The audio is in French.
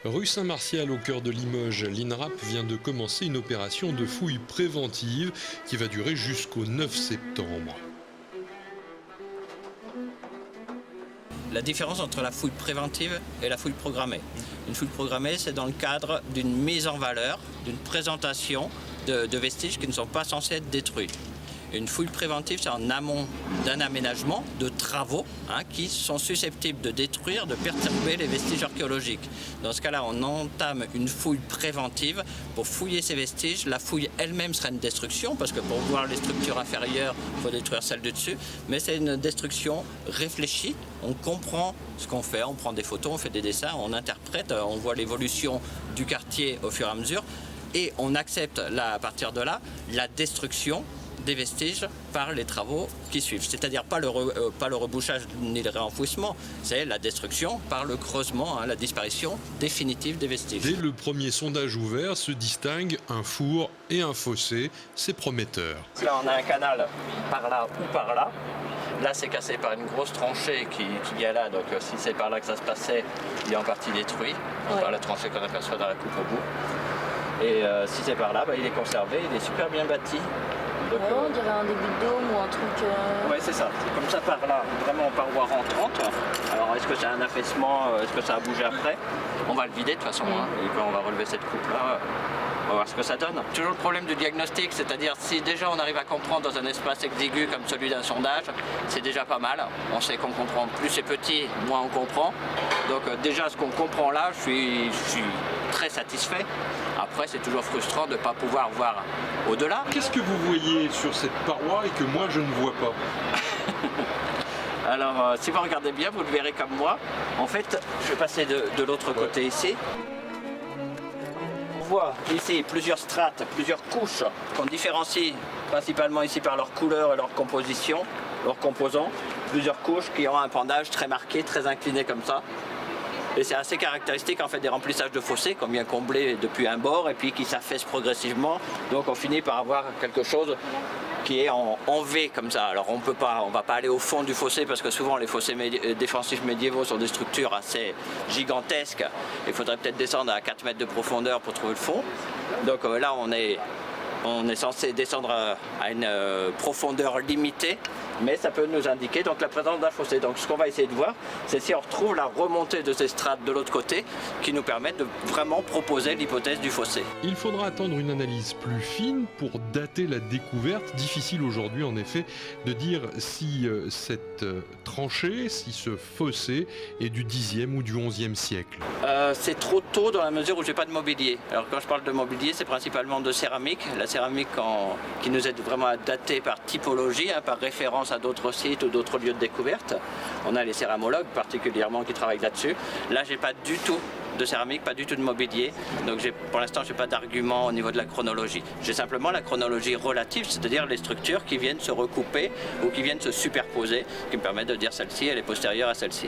Rue Saint-Martial, au cœur de Limoges, l'INRAP vient de commencer une opération de fouille préventive qui va durer jusqu'au 9 septembre. La différence entre la fouille préventive et la fouille programmée. Une fouille programmée, c'est dans le cadre d'une mise en valeur, d'une présentation de vestiges qui ne sont pas censés être détruits. Une fouille préventive, c'est en amont d'un aménagement, de travaux qui sont susceptibles de détruire, de perturber les vestiges archéologiques. Dans ce cas-là, on entame une fouille préventive pour fouiller ces vestiges. La fouille elle-même sera une destruction, parce que pour voir les structures inférieures, il faut détruire celles du dessus. Mais c'est une destruction réfléchie. On comprend ce qu'on fait, on prend des photos, on fait des dessins, on interprète, on voit l'évolution du quartier au fur et à mesure. Et on accepte, à partir de là, la destruction des vestiges par les travaux qui suivent. C'est-à-dire pas le rebouchage ni le réenfouissement, c'est la destruction par le creusement, la disparition définitive des vestiges. Dès le premier sondage ouvert se distinguent un four et un fossé, c'est prometteur. Là on a un canal par là ou par là. Là c'est cassé par une grosse tranchée qui est là, donc si c'est par là que ça se passait, il est en partie détruit, par la tranchée qu'on aperçoit dans la coupe au bout. Et si c'est par là, il est conservé, il est super bien bâti. Donc, on dirait un début de dôme ou un truc... Oui, c'est ça. C'est comme ça par là, vraiment en parois rentrantes. Alors, est-ce que c'est un affaissement? Est-ce que ça a bougé après? On va le vider de toute façon. Et quand on va relever cette coupe-là, on va voir ce que ça donne. Toujours le problème du diagnostic, c'est-à-dire si déjà on arrive à comprendre dans un espace exigu comme celui d'un sondage, c'est déjà pas mal. On sait qu'on comprend. Plus c'est petit, moins on comprend. Donc déjà, ce qu'on comprend là, je suis très satisfait. Après, c'est toujours frustrant de ne pas pouvoir voir au-delà. Qu'est-ce que vous voyez sur cette paroi et que moi je ne vois pas? Alors, si vous regardez bien, vous le verrez comme moi. En fait, je vais passer de l'autre côté ici. On voit ici plusieurs strates, plusieurs couches qu'on différencie principalement ici par leur couleur et leur composition, leurs composants. Plusieurs couches qui ont un pendage très marqué, très incliné comme ça. Et c'est assez caractéristique en fait des remplissages de fossés qu'on vient combler depuis un bord et puis qui s'affaisse progressivement. Donc on finit par avoir quelque chose qui est en V comme ça. Alors on va pas aller au fond du fossé parce que souvent les fossés défensifs médiévaux sont des structures assez gigantesques. Il faudrait peut-être descendre à 4 mètres de profondeur pour trouver le fond. Donc là on est censé descendre à une profondeur limitée, mais ça peut nous indiquer donc la présence d'un fossé. Donc ce qu'on va essayer de voir, c'est si on retrouve la remontée de ces strates de l'autre côté qui nous permettent de vraiment proposer l'hypothèse du fossé. Il faudra attendre une analyse plus fine pour dater la découverte. Difficile aujourd'hui en effet de dire si cette tranchée, si ce fossé est du 10e ou du 11e siècle. C'est trop tôt dans la mesure où j'ai pas de mobilier. Alors quand je parle de mobilier, c'est principalement de céramique. La céramique qui nous aide vraiment à dater par typologie, par référence à d'autres sites ou d'autres lieux de découverte. On a les céramologues particulièrement qui travaillent là-dessus. Là, j'ai pas du tout de céramique, pas du tout de mobilier. Donc pour l'instant, j'ai pas d'argument au niveau de la chronologie. J'ai simplement la chronologie relative, c'est-à-dire les structures qui viennent se recouper ou qui viennent se superposer, qui me permettent de dire celle-ci, elle est postérieure à celle-ci.